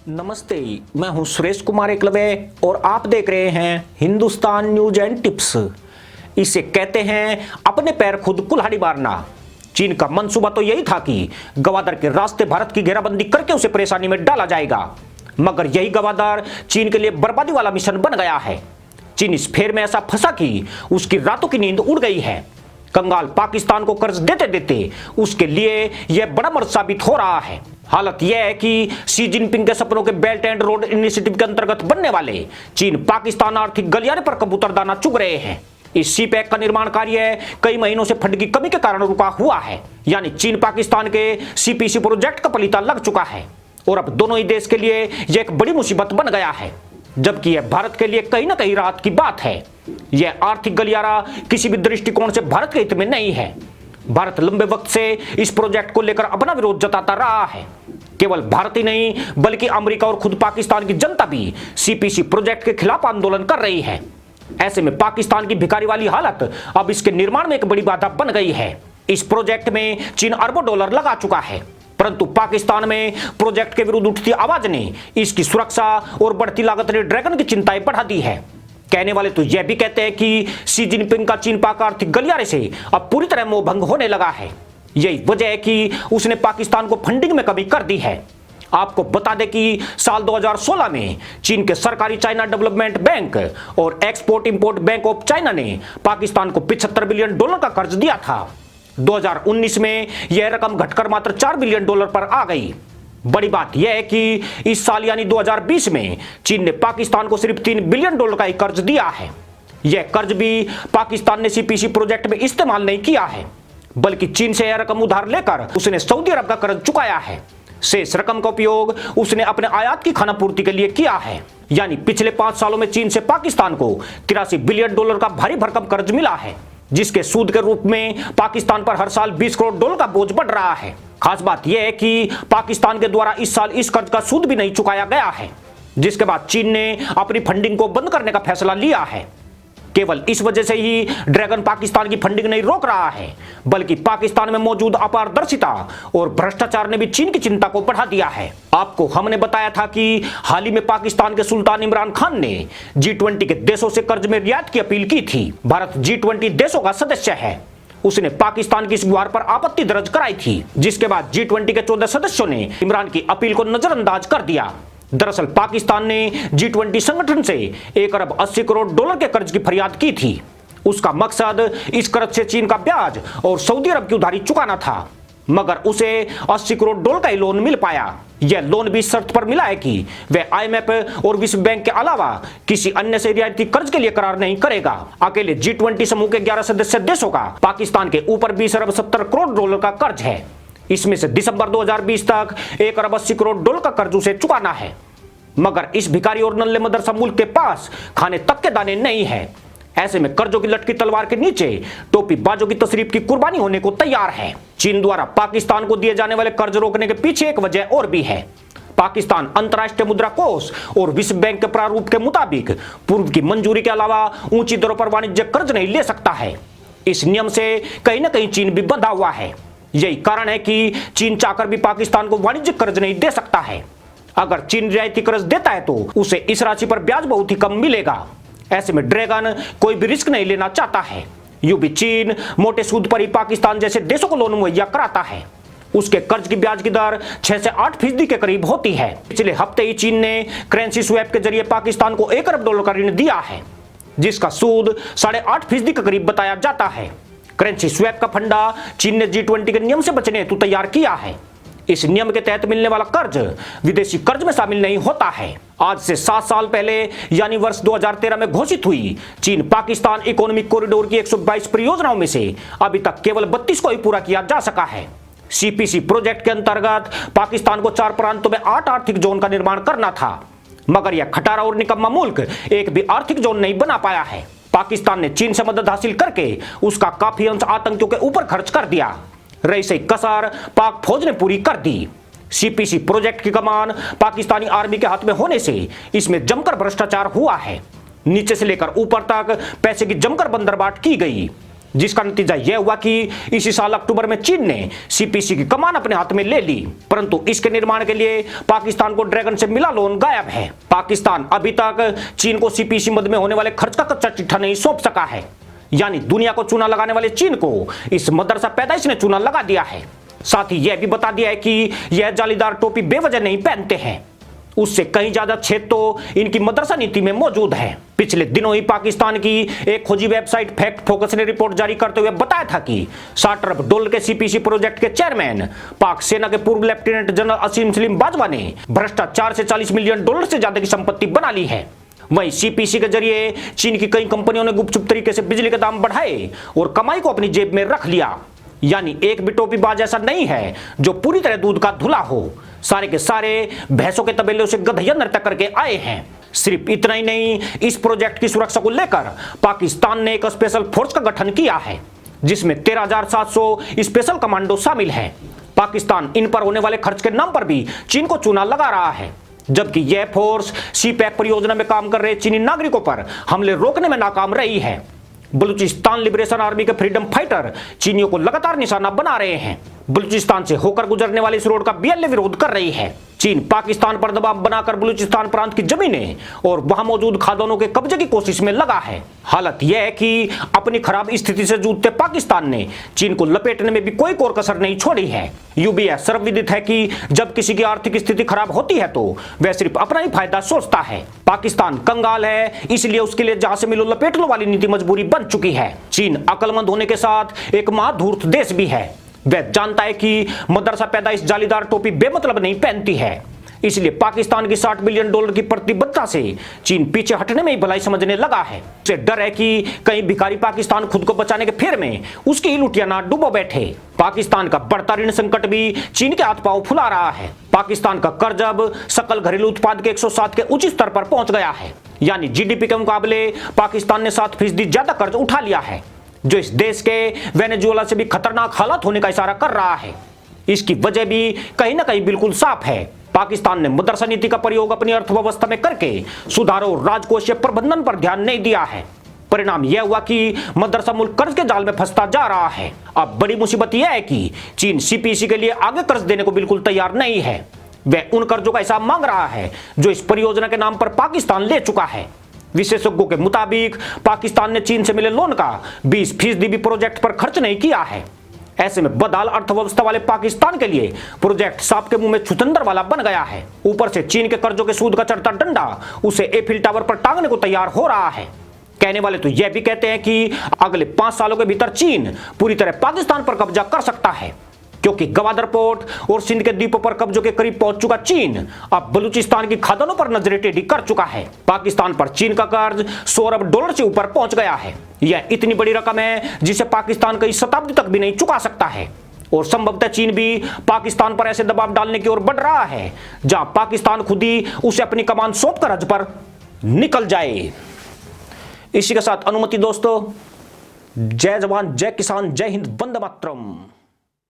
नमस्ते, मैं हूं सुरेश कुमार एकलवे और आप देख रहे हैं हिंदुस्तान न्यूज एंड टिप्स। इसे कहते हैं अपने पैर खुद कुल्हाड़ी मारना। चीन का मंसूबा तो यही था कि गवादर के रास्ते भारत की घेराबंदी करके उसे परेशानी में डाला जाएगा, मगर यही गवादर चीन के लिए बर्बादी वाला मिशन बन गया है। चीन इस फेर में ऐसा फंसा कि उसकी रातों की नींद उड़ गई है। कंगाल पाकिस्तान को कर्ज देते देते उसके लिए यह बड़ा मर्द साबित हो रहा है। हालत यह है कि शी जिनपिंग के सपनों के बेल्ट एंड रोड इनिशिएटिव के अंतर्गत बनने वाले चीन पाकिस्तान आर्थिक गलियारे पर कबूतरदाना चुग रहे हैं। इस सी पैक का निर्माण कार्य कई महीनों से फंड की कमी के कारण रुका हुआ है, यानी चीन पाकिस्तान के सीपीसी प्रोजेक्ट का पलीता लग चुका है और अब दोनों ही देश के लिए यह एक बड़ी मुसीबत बन गया है, जबकि यह भारत के लिए कहीं ना कहीं राहत की बात है। यह आर्थिक गलियारा किसी भी दृष्टिकोण से भारत के हित में नहीं है। भारत लंबे वक्त से इस प्रोजेक्ट को लेकर अपना विरोध जताता रहा है। केवल भारत ही नहीं बल्कि अमेरिका और खुद पाकिस्तान की जनता भी सीपीसी प्रोजेक्ट के खिलाफ आंदोलन कर रही है। ऐसे में पाकिस्तान की भिखारी वाली हालत अब इसके निर्माण में एक बड़ी बाधा बन गई है। इस प्रोजेक्ट में चीन अरबों डॉलर लगा चुका है, परंतु पाकिस्तान में प्रोजेक्ट के विरुद्ध उठती आवाज ने इसकी सुरक्षा और बढ़ती लागत ने ड्रैगन की चिंताएं बढ़ा दी है। कहने वाले तो यह भी कहते हैं कि शी जिनपिंग का चीन पाक आर्थिक गलियारे से अब पूरी तरह मोहभंग होने लगा है। यही वजह है कि उसने पाकिस्तान को फंडिंग में कमी कर दी है। आपको बता दें कि साल 2016 में चीन के सरकारी चाइना डेवलपमेंट बैंक और export import bank of China ने पाकिस्तान को $75 बिलियन का कर्ज दिया था। 2019 में यह रकम घटकर मात्र $4 बिलियन पर आ गई। बड़ी बात यह है कि इस साल यानी 2020 में चीन ने पाकिस्तान को सिर्फ $3 बिलियन का ही कर्ज दिया है। यह कर्ज भी पाकिस्तान ने सीपीसी प्रोजेक्ट में इस्तेमाल नहीं किया है, बल्कि चीन से यह रकम उधार लेकर उसने सऊदी अरब का कर्ज चुकाया है। शेष रकम का उपयोग उसने अपने आयात की खानापूर्ति के लिए किया है। यानी पिछले 5 सालों में चीन से पाकिस्तान को $83 बिलियन का भारी भरकम कर्ज मिला है, जिसके सूद के रूप में पाकिस्तान पर हर साल $20 करोड़ का बोझ बढ़ रहा है। खास बात यह है कि पाकिस्तान के द्वारा इस साल इस कर्ज का सूद भी नहीं चुकाया गया है, जिसके बाद चीन ने अपनी फंडिंग को बंद करने का फैसला लिया है। केवल इस वजह से ही ड्रैगन पाकिस्तान की फंडिंग नहीं रोक रहा है, बल्कि पाकिस्तान में मौजूद अपारदर्शिता और भ्रष्टाचार ने भी चीन की चिंता को बढ़ा दिया है। आपको हमने बताया था कि हाल ही में पाकिस्तान के सुल्तान इमरान खान ने G20 के देशों से कर्ज में रियायत की अपील की थी। भारत G20 देशों का सदस्य है। उसने पाकिस्तान की इस गुहार पर आपत्ति दर्ज कराई थी, जिसके बाद G20 के 14 सदस्यों ने इमरान की अपील को नजरअंदाज कर दिया। दरअसल पाकिस्तान ने G20 संगठन से $1 अरब डॉलर के कर्ज की फरियाद की थी। उसका मकसद इस कर्ज से चीन का ब्याज और सऊदी अरब की उधारी चुकाना था, मगर उसे $80 करोड़ का ही लोन मिल पाया। यह लोन भी शर्त पर मिला है कि वह IMF और विश्व बैंक के अलावा किसी अन्य से रियायती कर्ज के लिए करार नहीं करेगा। अकेले G20 समूह के 11 सदस्य देशों का पाकिस्तान के ऊपर $20 अरब 70 करोड़ का कर्ज है। इसमें से दिसंबर 2020 तक $1 अरब 80 करोड़ का कर्ज उसे चुकाना है, मगर इस भिखारी और नल्ले मदरसा मुल्क के पास खाने तक के दाने नहीं है। ऐसे में कर्जों की लटकी तलवार के नीचे टोपी बाजों की तशरीफ की कुर्बानी होने को तैयार है। चीन द्वारा पाकिस्तान को दिए जाने वाले कर्ज रोकने के पीछे एक वजह और भी है। पाकिस्तान अंतर्राष्ट्रीय मुद्रा कोष और विश्व बैंक के प्रारूप के मुताबिक पूर्व की मंजूरी के अलावा ऊंची दरों पर वाणिज्य कर्ज नहीं ले सकता है। इस नियम से कहीं ना कहीं चीन भी बंधा हुआ है। यही कारण है कि चीन चाहकर भी पाकिस्तान को वाणिज्यिक कर्ज नहीं दे सकता है। अगर चीन रियायती कर्ज देता है तो उसे इस राशि पर ब्याज बहुत ही कम मिलेगा। ऐसे में ड्रैगन कोई भी रिस्क नहीं लेना चाहता है। यूं भी चीन मोटे सूद पर ही पाकिस्तान जैसे देशों को लोन मुहैया कराता है। उसके कर्ज की ब्याज की दर 6 से 8% के करीब होती है। पिछले हफ्ते ही चीन ने करेंसी स्वैप के जरिए पाकिस्तान को $1 अरब का ऋण दिया है, जिसका सूद 8.5% के करीब बताया जाता है। करेंसी स्वैप का फंडा चीन ने G20 के नियम से बचने हेतु तैयार किया है। इस नियम के तहत मिलने वाला कर्ज विदेशी कर्ज में शामिल नहीं होता है। आज से 7 साल पहले यानी वर्ष 2013 में घोषित हुई चीन पाकिस्तान इकोनॉमिक कॉरिडोर की 122 परियोजनाओं में से अभी तक केवल 32 को ही पूरा किया जा सका है। सीपीसी प्रोजेक्ट के अंतर्गत पाकिस्तान को 4 प्रांतों में 8 आर्थिक जोन का निर्माण करना था, मगर यह खटारा और निकम्मा मुल्क एक भी आर्थिक जोन नहीं बना पाया है। पाकिस्तान ने चीन से मदद हासिल करके उसका काफी अंश आतंकियों के ऊपर खर्च कर दिया। रही सही कसर पाक फौज ने पूरी कर दी। सीपीसी प्रोजेक्ट की कमान पाकिस्तानी आर्मी के हाथ में होने से इसमें जमकर भ्रष्टाचार हुआ है। नीचे से लेकर ऊपर तक पैसे की जमकर बंदरबाट की गई। जिसका नतीजा यह हुआ कि इसी साल अक्टूबर में चीन ने सीपीसी की कमान अपने हाथ में ले ली, परंतु इसके निर्माण के लिए पाकिस्तान को ड्रैगन से मिला लोन गायब है। पाकिस्तान अभी तक चीन को सीपीसी मद में होने वाले खर्च का कच्चा चिट्ठा नहीं सौंप सका है, यानी दुनिया को चूना लगाने वाले चीन को इस मदरसा पैदाइश ने चूना लगा दिया है। साथ ही यह भी बता दिया है कि यह जालीदार टोपी बेवजह नहीं पहनते हैं, उससे कहीं ज्यादा छेद तो इनकी मदरसा नीति में मौजूद है। पिछले दिनों ही पाकिस्तान की एक खोजी वेबसाइट फैक्ट फोकस ने रिपोर्ट जारी करते हुए बताया था कि $60 अरब के सीपीसी प्रोजेक्ट के चेयरमैन पाक सेना के पूर्व लेफ्टिनेंट जनरल असीम सलीम बाजवा ने भ्रष्टाचार से $40 मिलियन से ज्यादा की संपत्ति बना ली है। वहीं सीपीसी के जरिए चीन की कई कंपनियों ने गुपचुप तरीके से बिजली के दाम बढ़ाए और कमाई को अपनी जेब में रख लिया। यानी एक भी टोपीबाज ऐसा नहीं है जो पूरी तरह दूध का धुला हो, सारे के सारे भैंसों के तबेलों से गधैया नृत्य करके आए हैं। सिर्फ इतना ही नहीं, इस प्रोजेक्ट की सुरक्षा को लेकर पाकिस्तान ने एक स्पेशल फोर्स का गठन किया है, जिसमें 13,700 स्पेशल कमांडो शामिल है। पाकिस्तान इन पर होने वाले खर्च के नाम पर भी चीन को चूना लगा रहा है, जबकि यह फोर्स सीपैक परियोजना में काम कर रहे चीनी नागरिकों पर हमले रोकने में नाकाम रही है। बलूचिस्तान लिबरेशन आर्मी के फ्रीडम फाइटर चीनियों को लगातार निशाना बना रहे हैं। बलूचिस्तान से होकर गुजरने वाली इस रोड का बीएलए विरोध कर रही है। चीन पाकिस्तान पर दबाव बनाकर बलूचिस्तान प्रांत की जमीनें और वहां मौजूद खादानों के कब्जे की कोशिश में लगा है। हालत यह है कि अपनी खराब स्थिति से जूझते पाकिस्तान ने चीन को लपेटने में भी कोई कोर कसर नहीं छोड़ी है। यूं भी यह सर्वविदित है कि जब किसी की आर्थिक स्थिति खराब होती है तो वह सिर्फ अपना ही फायदा सोचता है। पाकिस्तान कंगाल है, इसलिए उसके लिए जहां से मिलो लपेट लो वाली नीति मजबूरी बन चुकी है। चीन अक्लमंद होने के साथ एक महाधूर्त देश भी है। वह जानता है कि मदरसा पैदाइश जालीदार टोपी बेमतलब नहीं पहनती है, इसलिए पाकिस्तान की $60 बिलियन की प्रतिबद्धता से चीन पीछे हटने में ही भलाई समझने लगा है। उसे डर है कि कहीं भिखारी पाकिस्तान खुद को बचाने के फेर में उसकी ही लुटिया ना डूबो बैठे। पाकिस्तान का बढ़ता ऋण संकट भी चीन के हाथ पांव फुला रहा है। पाकिस्तान का कर्ज अब सकल घरेलू उत्पाद के 107 के उच्च स्तर पर पहुंच गया है, यानी जीडीपी के मुकाबले पाकिस्तान ने 7% ज्यादा कर्ज उठा लिया है, जो इस देश के वेनेजुएला से भी खतरनाक हालात होने का इशारा कर रहा है। इसकी वजह भी कहीं ना कहीं बिल्कुल साफ है। पाकिस्तान ने मदरसा नीति का प्रयोग अपनी अर्थव्यवस्था में करके सुधार और राजकोषीय प्रबंधन पर ध्यान नहीं दिया है। परिणाम यह हुआ कि मदरसा मुल्क कर्ज के जाल में फंसता जा रहा है। अब बड़ी मुसीबत यह है कि चीन सीपीसी के लिए आगे कर्ज देने को बिल्कुल तैयार नहीं है। वह उन कर्जों का हिसाब मांग रहा है जो इस परियोजना के नाम पर पाकिस्तान ले चुका है। विशेषज्ञों के मुताबिक पाकिस्तान ने चीन से मिले लोन का 20% भी प्रोजेक्ट पर खर्च नहीं किया है। ऐसे में बदहाल अर्थव्यवस्था वाले पाकिस्तान के लिए प्रोजेक्ट सांप के मुंह में छुतंदर वाला बन गया है। ऊपर से चीन के कर्जों के सूद का चढ़ता डंडा उसे एफिल टावर पर टांगने को तैयार हो रहा है। कहने वाले तो यह भी कहते हैं कि अगले 5 सालों के भीतर चीन पूरी तरह पाकिस्तान पर कब्जा कर सकता है, क्योंकि गवादर पोर्ट और सिंध के द्वीपों पर कब्जों के करीब पहुंच चुका चीन अब बलूचिस्तान की खादानों पर नजरें टेढ़ी कर चुका है। पाकिस्तान पर चीन का कर्ज $100 अरब से ऊपर पहुंच गया है। यह इतनी बड़ी रकम है जिसे पाकिस्तान कई शताब्दी तक भी नहीं चुका सकता है, और संभवतः चीन भी पाकिस्तान पर ऐसे दबाव डालने की ओर बढ़ रहा है जहां पाकिस्तान खुद ही उसे अपनी कमान सौंपकर हज पर निकल जाए। इसी के साथ अनुमति दोस्तों, जय जवान, जय किसान, जय हिंद, वंदे मातरम।